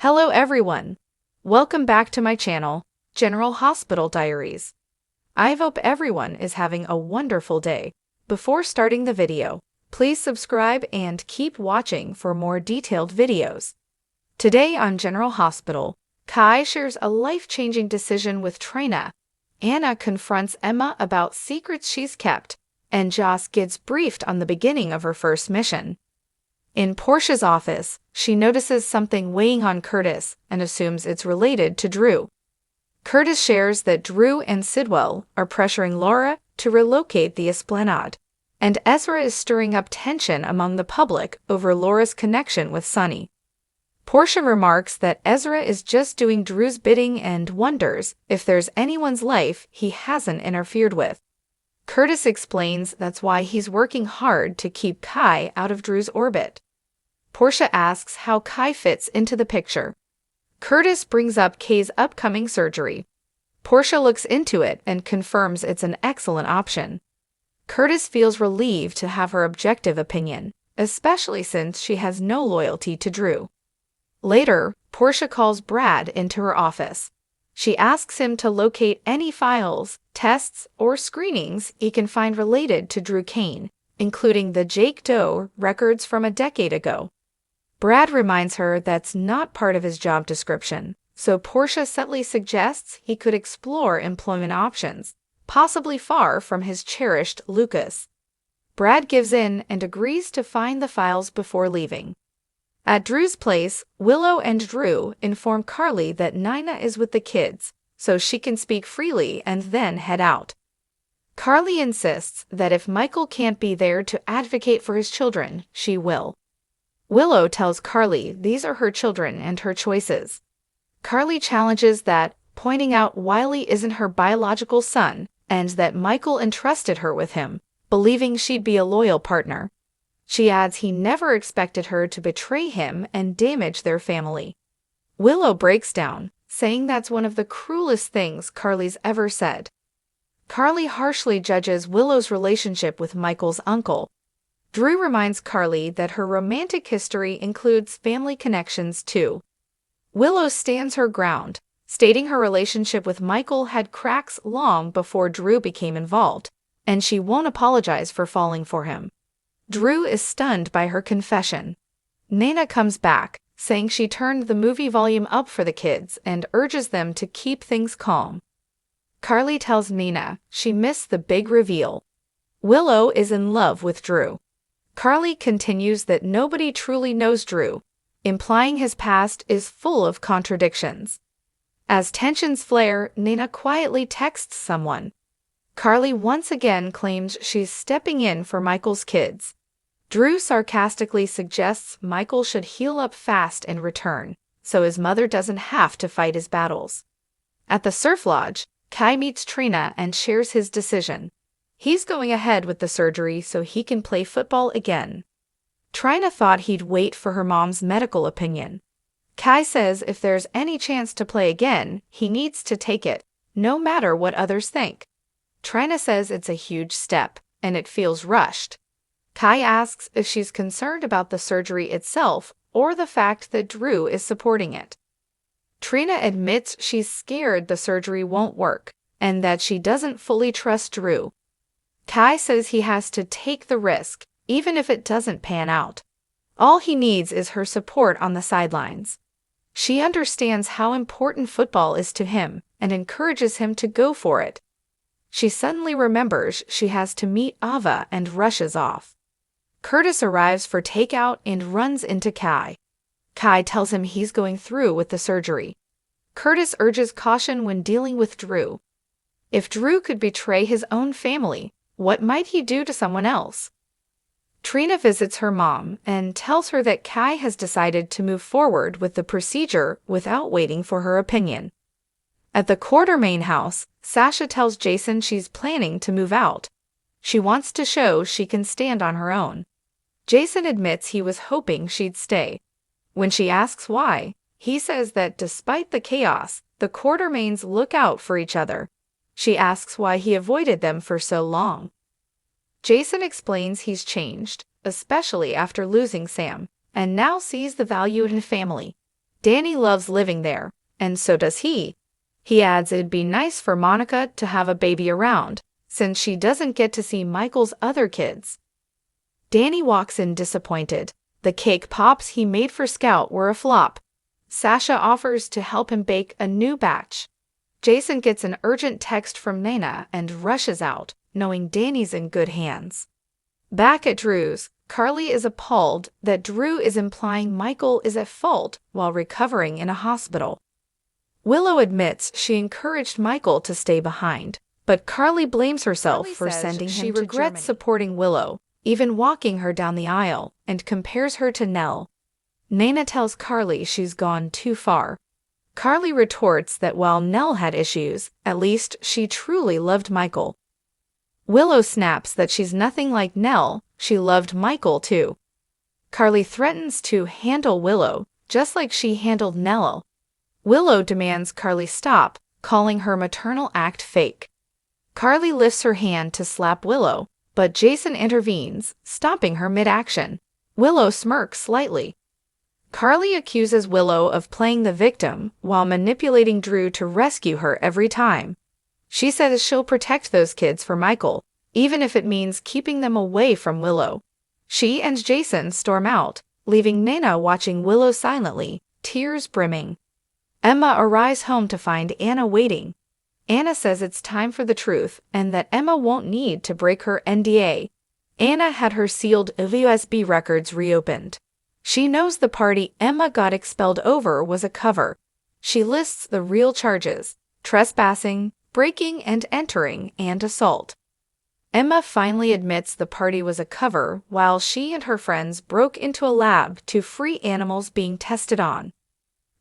Hello everyone! Welcome back to my channel, General Hospital Diaries. I hope everyone is having a wonderful day. Before starting the video, please subscribe and keep watching for more detailed videos. Today on General Hospital, Kai shares a life-changing decision with Trina. Anna confronts Emma about secrets she's kept, and Joss gets briefed on the beginning of her first mission. In Portia's office, she notices something weighing on Curtis and assumes it's related to Drew. Curtis shares that Drew and Sidwell are pressuring Laura to relocate the Esplanade, and Ezra is stirring up tension among the public over Laura's connection with Sonny. Portia remarks that Ezra is just doing Drew's bidding and wonders if there's anyone's life he hasn't interfered with. Curtis explains that's why he's working hard to keep Kai out of Drew's orbit. Portia asks how Kai fits into the picture. Curtis brings up Kai's upcoming surgery. Portia looks into it and confirms it's an excellent option. Curtis feels relieved to have her objective opinion, especially since she has no loyalty to Drew. Later, Portia calls Brad into her office. She asks him to locate any files, tests, or screenings he can find related to Drew Kane, including the Jake Doe records from a decade ago. Brad reminds her that's not part of his job description, so Portia subtly suggests he could explore employment options, possibly far from his cherished Lucas. Brad gives in and agrees to find the files before leaving. At Drew's place, Willow and Drew inform Carly that Nina is with the kids, so she can speak freely and then head out. Carly insists that if Michael can't be there to advocate for his children, she will. Willow tells Carly these are her children and her choices. Carly challenges that, pointing out Wiley isn't her biological son and that Michael entrusted her with him, believing she'd be a loyal partner. She adds he never expected her to betray him and damage their family. Willow breaks down, saying that's one of the cruelest things Carly's ever said. Carly harshly judges Willow's relationship with Michael's uncle. Drew reminds Carly that her romantic history includes family connections too. Willow stands her ground, stating her relationship with Michael had cracks long before Drew became involved, and she won't apologize for falling for him. Drew is stunned by her confession. Nina comes back, saying she turned the movie volume up for the kids and urges them to keep things calm. Carly tells Nina she missed the big reveal. Willow is in love with Drew. Carly continues that nobody truly knows Drew, implying his past is full of contradictions. As tensions flare, Nina quietly texts someone. Carly once again claims she's stepping in for Michael's kids. Drew sarcastically suggests Michael should heal up fast and return, so his mother doesn't have to fight his battles. At the surf lodge, Kai meets Trina and shares his decision. He's going ahead with the surgery so he can play football again. Trina thought he'd wait for her mom's medical opinion. Kai says if there's any chance to play again, he needs to take it, no matter what others think. Trina says it's a huge step, and it feels rushed. Kai asks if she's concerned about the surgery itself or the fact that Drew is supporting it. Trina admits she's scared the surgery won't work and that she doesn't fully trust Drew. Kai says he has to take the risk, even if it doesn't pan out. All he needs is her support on the sidelines. She understands how important football is to him and encourages him to go for it. She suddenly remembers she has to meet Ava and rushes off. Curtis arrives for takeout and runs into Kai. Kai tells him he's going through with the surgery. Curtis urges caution when dealing with Drew. If Drew could betray his own family, what might he do to someone else? Trina visits her mom and tells her that Kai has decided to move forward with the procedure without waiting for her opinion. At the Quartermain house, Sasha tells Jason she's planning to move out. She wants to show she can stand on her own. Jason admits he was hoping she'd stay. When she asks why, he says that despite the chaos, the Quartermains look out for each other. She asks why he avoided them for so long. Jason explains he's changed, especially after losing Sam, and now sees the value in family. Danny loves living there, and so does he. He adds it'd be nice for Monica to have a baby around, since she doesn't get to see Michael's other kids. Danny walks in disappointed. The cake pops he made for Scout were a flop. Sasha offers to help him bake a new batch. Jason gets an urgent text from Nana and rushes out, knowing Danny's in good hands. Back at Drew's, Carly is appalled that Drew is implying Michael is at fault while recovering in a hospital. Willow admits she encouraged Michael to stay behind, but Carly blames herself for sending him to Germany. She regrets supporting Willow, even walking her down the aisle, and compares her to Nell. Nana tells Carly she's gone too far. Carly retorts that while Nell had issues, at least she truly loved Michael. Willow snaps that she's nothing like Nell, she loved Michael too. Carly threatens to handle Willow, just like she handled Nell. Willow demands Carly stop, calling her maternal act fake. Carly lifts her hand to slap Willow, but Jason intervenes, stopping her mid-action. Willow smirks slightly. Carly accuses Willow of playing the victim while manipulating Drew to rescue her every time. She says she'll protect those kids for Michael, even if it means keeping them away from Willow. She and Jason storm out, leaving Nana watching Willow silently, tears brimming. Emma arrives home to find Anna waiting. Anna says it's time for the truth and that Emma won't need to break her NDA. Anna had her sealed USB records reopened. She knows the party Emma got expelled over was a cover. She lists the real charges: trespassing, breaking and entering, and assault. Emma finally admits the party was a cover while she and her friends broke into a lab to free animals being tested on.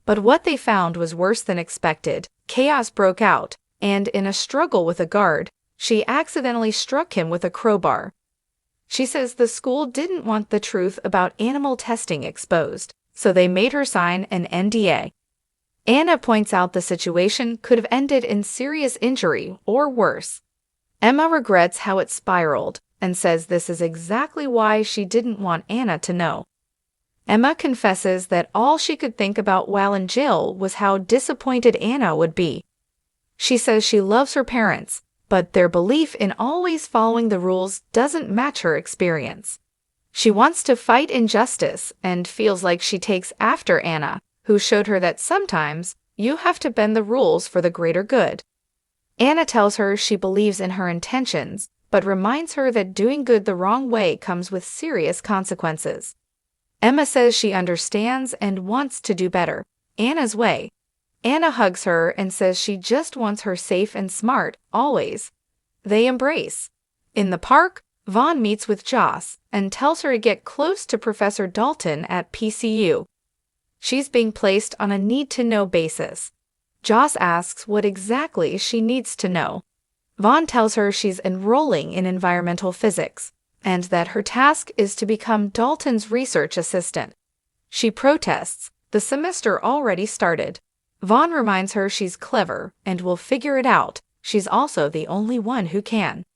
But what they found was worse than expected. Chaos broke out, and in a struggle with a guard, she accidentally struck him with a crowbar. She says the school didn't want the truth about animal testing exposed, so they made her sign an NDA. Anna points out the situation could have ended in serious injury or worse. Emma regrets how it spiraled and says this is exactly why she didn't want Anna to know. Emma confesses that all she could think about while in jail was how disappointed Anna would be. She says she loves her parents, but their belief in always following the rules doesn't match her experience. She wants to fight injustice and feels like she takes after Anna, who showed her that sometimes you have to bend the rules for the greater good. Anna tells her she believes in her intentions, but reminds her that doing good the wrong way comes with serious consequences. Emma says she understands and wants to do better, Anna's way. Anna hugs her and says she just wants her safe and smart, always. They embrace. In the park, Vaughn meets with Joss and tells her to get close to Professor Dalton at PCU. She's being placed on a need-to-know basis. Joss asks what exactly she needs to know. Vaughn tells her she's enrolling in environmental physics, and that her task is to become Dalton's research assistant. She protests. The semester already started. Vaughn reminds her she's clever and will figure it out. She's also the only one who can.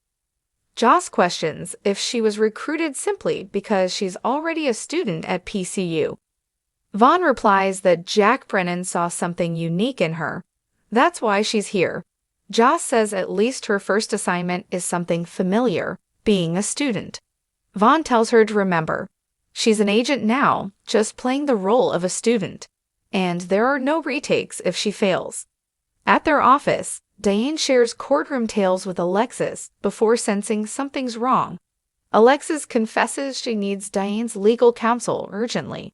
Joss questions if she was recruited simply because she's already a student at PCU. Vaughn replies that Jack Brennan saw something unique in her. That's why she's here. Joss says at least her first assignment is something familiar, being a student. Vaughn tells her to remember. She's an agent now, just playing the role of a student. And there are no retakes if she fails. At their office, Diane shares courtroom tales with Alexis before sensing something's wrong. Alexis confesses she needs Diane's legal counsel urgently.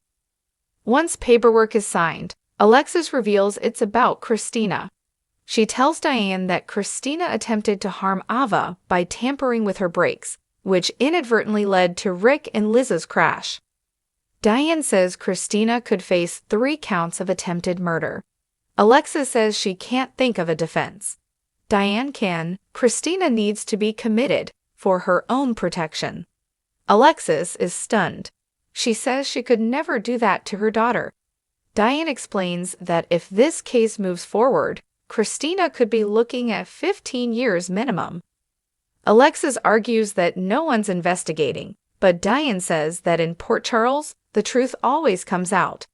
Once paperwork is signed, Alexis reveals it's about Christina. She tells Diane that Christina attempted to harm Ava by tampering with her brakes, which inadvertently led to Rick and Liz's crash. Diane says Christina could face 3 counts of attempted murder. Alexis says she can't think of a defense. Diane can. Christina needs to be committed for her own protection. Alexis is stunned. She says she could never do that to her daughter. Diane explains that if this case moves forward, Christina could be looking at 15 years minimum. Alexis argues that no one's investigating, but Diane says that in Port Charles, the truth always comes out.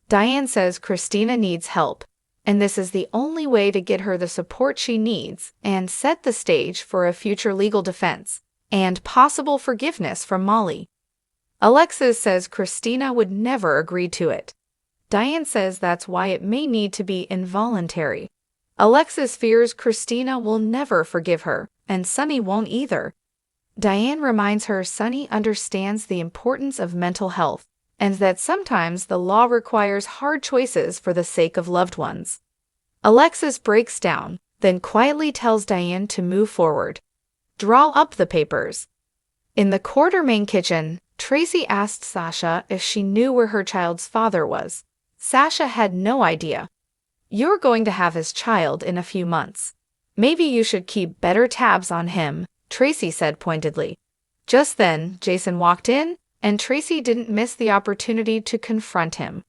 Diane says Christina needs help, and this is the only way to get her the support she needs and set the stage for a future legal defense and possible forgiveness from Molly. Alexis says Christina would never agree to it. Diane says that's why it may need to be involuntary. Alexis fears Christina will never forgive her, and Sunny won't either. Diane reminds her Sunny understands the importance of mental health, and that sometimes the law requires hard choices for the sake of loved ones. Alexis breaks down, then quietly tells Diane to move forward. Draw up the papers. In the Quartermain kitchen, Tracy asked Sasha if she knew where her child's father was. Sasha had no idea. You're going to have his child in a few months. Maybe you should keep better tabs on him, Tracy said pointedly. Just then, Jason walked in, and Tracy didn't miss the opportunity to confront him.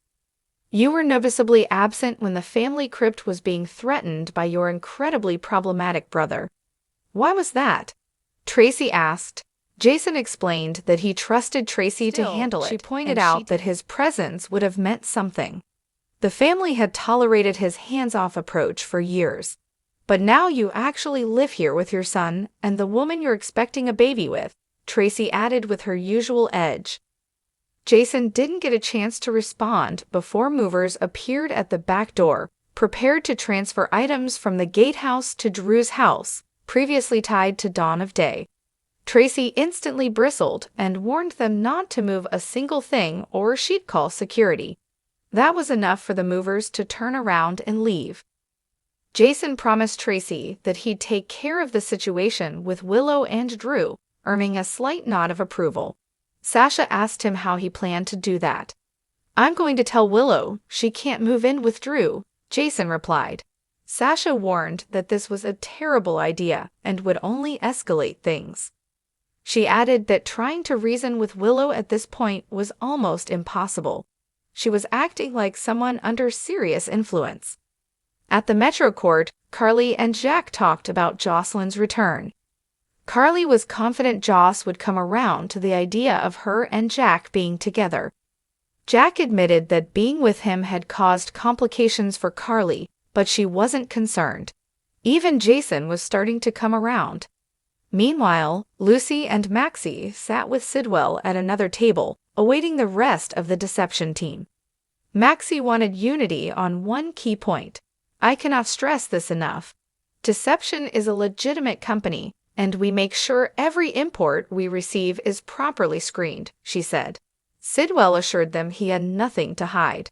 You were noticeably absent when the family crypt was being threatened by your incredibly problematic brother. Why was that? Tracy asked. Jason explained that he trusted Tracy to handle it. She pointed out that his presence would have meant something. The family had tolerated his hands-off approach for years. But now you actually live here with your son and the woman you're expecting a baby with, Tracy added with her usual edge. Jason didn't get a chance to respond before movers appeared at the back door, prepared to transfer items from the gatehouse to Drew's house, previously tied to Dawn of Day. Tracy instantly bristled and warned them not to move a single thing or she'd call security. That was enough for the movers to turn around and leave. Jason promised Tracy that he'd take care of the situation with Willow and Drew, earning a slight nod of approval. Sasha asked him how he planned to do that. I'm going to tell Willow she can't move in with Drew, Jason replied. Sasha warned that this was a terrible idea and would only escalate things. She added that trying to reason with Willow at this point was almost impossible. She was acting like someone under serious influence. At the Metro Court, Carly and Jack talked about Jocelyn's return. Carly was confident Joss would come around to the idea of her and Jack being together. Jack admitted that being with him had caused complications for Carly, but she wasn't concerned. Even Jason was starting to come around. Meanwhile, Lucy and Maxie sat with Sidwell at another table, awaiting the rest of the deception team. Maxie wanted unity on one key point. I cannot stress this enough. Deception is a legitimate company, and we make sure every import we receive is properly screened, she said. Sidwell assured them he had nothing to hide.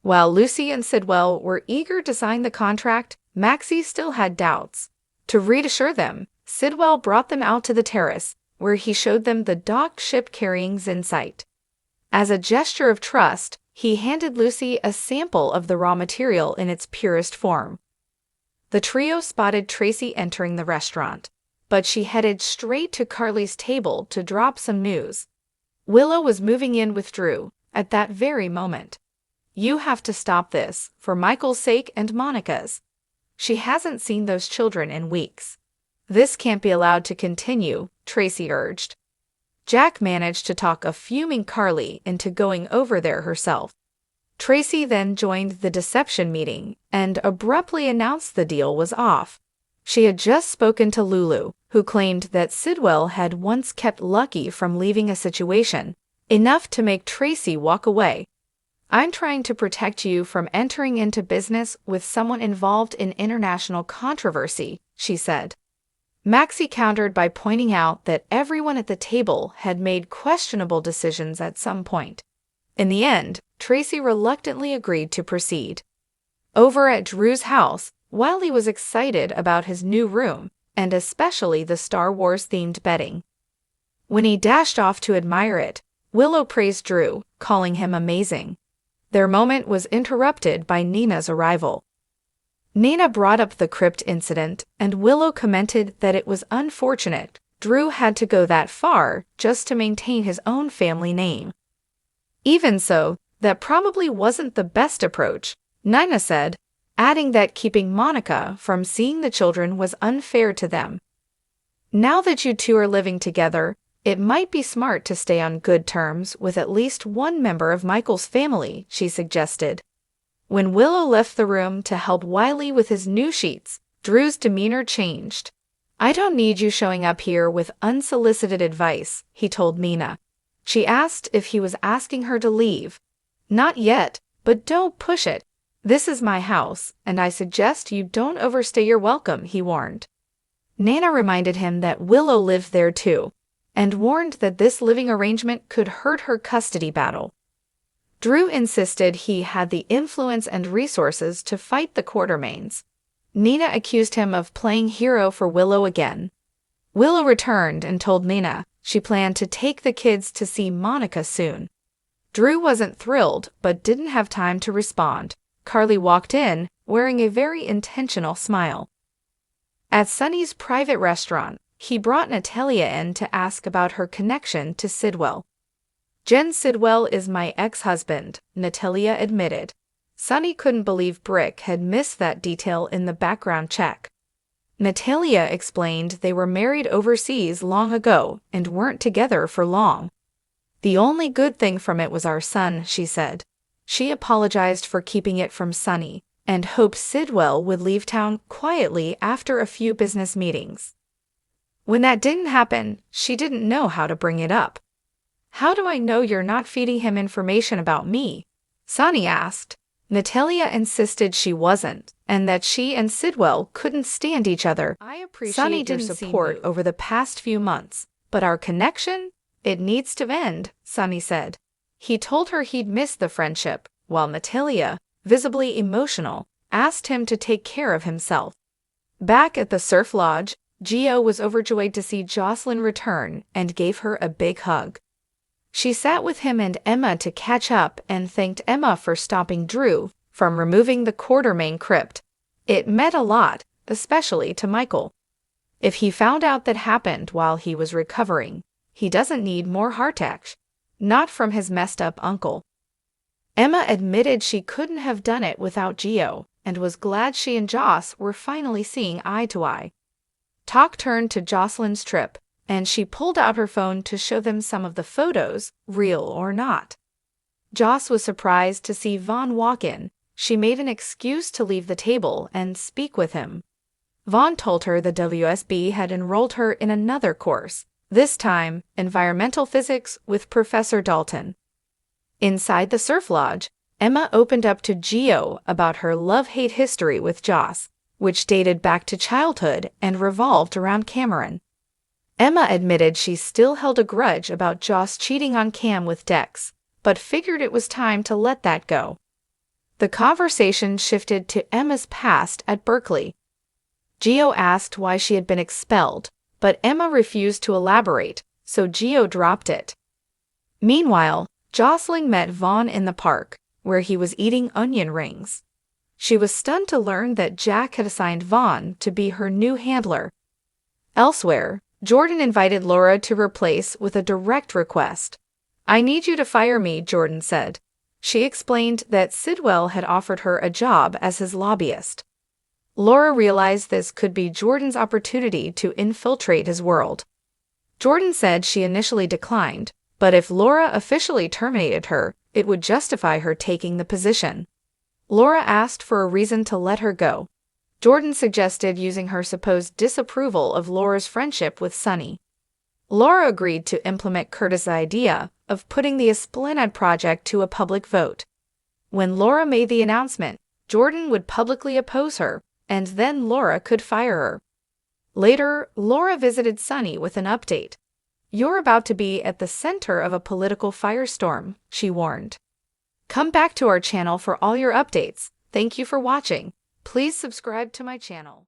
While Lucy and Sidwell were eager to sign the contract, Maxie still had doubts. To reassure them, Sidwell brought them out to the terrace, where he showed them the docked ship carrying Zinsight. As a gesture of trust, he handed Lucy a sample of the raw material in its purest form. The trio spotted Tracy entering the restaurant, but she headed straight to Carly's table to drop some news. Willow was moving in with Drew at that very moment. You have to stop this, for Michael's sake and Monica's. She hasn't seen those children in weeks. This can't be allowed to continue, Tracy urged. Jack managed to talk a fuming Carly into going over there herself. Tracy then joined the deception meeting and abruptly announced the deal was off. She had just spoken to Lulu, who claimed that Sidwell had once kept Lucky from leaving a situation, enough to make Tracy walk away. I'm trying to protect you from entering into business with someone involved in international controversy, she said. Maxie countered by pointing out that everyone at the table had made questionable decisions at some point. In the end, Tracy reluctantly agreed to proceed. Over at Drew's house, Wiley was excited about his new room, and especially the Star Wars-themed bedding. When he dashed off to admire it, Willow praised Drew, calling him amazing. Their moment was interrupted by Nina's arrival. Nina brought up the crypt incident, and Willow commented that it was unfortunate Drew had to go that far just to maintain his own family name. Even so, that probably wasn't the best approach, Nina said, adding that keeping Monica from seeing the children was unfair to them. Now that you two are living together, It might be smart to stay on good terms with at least one member of Michael's family, she suggested. When Willow left the room to help Wiley with his new sheets, Drew's demeanor changed. "I don't need you showing up here with unsolicited advice," he told Mina. She asked if he was asking her to leave. "Not yet, but don't push it. This is my house, and I suggest you don't overstay your welcome," he warned. Nana reminded him that Willow lived there too, and warned that this living arrangement could hurt her custody battle. Drew insisted he had the influence and resources to fight the Quartermaines. Nina accused him of playing hero for Willow again. Willow returned and told Nina she planned to take the kids to see Monica soon. Drew wasn't thrilled, but didn't have time to respond. Carly walked in, wearing a very intentional smile. At Sonny's private restaurant, he brought Natalia in to ask about her connection to Sidwell. "Jen Sidwell is my ex-husband," Natalia admitted. Sonny couldn't believe Brick had missed that detail in the background check. Natalia explained they were married overseas long ago and weren't together for long. "The only good thing from it was our son," she said. She apologized for keeping it from Sonny and hoped Sidwell would leave town quietly after a few business meetings. When that didn't happen, she didn't know how to bring it up. "How do I know you're not feeding him information about me?" Sonny asked. Natalia insisted she wasn't, and that she and Sidwell couldn't stand each other. "I appreciate Sonny didn't your support over the past few months, but our connection? It needs to end," Sonny said. He told her he'd miss the friendship, while Natalia, visibly emotional, asked him to take care of himself. Back at the surf lodge, Gio was overjoyed to see Jocelyn return and gave her a big hug. She sat with him and Emma to catch up and thanked Emma for stopping Drew from removing the Quartermaine crypt. It meant a lot, especially to Michael. If he found out that happened while he was recovering, he doesn't need more heartache. Not from his messed-up uncle. Emma admitted she couldn't have done it without Gio and was glad she and Joss were finally seeing eye to eye. Talk turned to Jocelyn's trip, and she pulled out her phone to show them some of the photos, real or not. Joss was surprised to see Vaughn walk in. She made an excuse to leave the table and speak with him. Vaughn told her the WSB had enrolled her in another course, this time environmental physics with Professor Dalton. Inside the surf lodge, Emma opened up to Gio about her love-hate history with Joss, which dated back to childhood and revolved around Cameron. Emma admitted she still held a grudge about Joss cheating on Cam with Dex, but figured it was time to let that go. The conversation shifted to Emma's past at Berkeley. Gio asked why she had been expelled, but Emma refused to elaborate, so Gio dropped it. Meanwhile, Jocelyn met Vaughn in the park, where he was eating onion rings. She was stunned to learn that Jack had assigned Vaughn to be her new handler. Elsewhere, Jordan invited Laura to replace with a direct request. "I need you to fire me," Jordan said. She explained that Sidwell had offered her a job as his lobbyist. Laura realized this could be Jordan's opportunity to infiltrate his world. Jordan said she initially declined, but if Laura officially terminated her, it would justify her taking the position. Laura asked for a reason to let her go. Jordan suggested using her supposed disapproval of Laura's friendship with Sonny. Laura agreed to implement Curtis' idea of putting the Esplanade project to a public vote. When Laura made the announcement, Jordan would publicly oppose her, and then Laura could fire her. Later, Laura visited Sonny with an update. "You're about to be at the center of a political firestorm," she warned. Come back to our channel for all your updates. Thank you for watching. Please subscribe to my channel.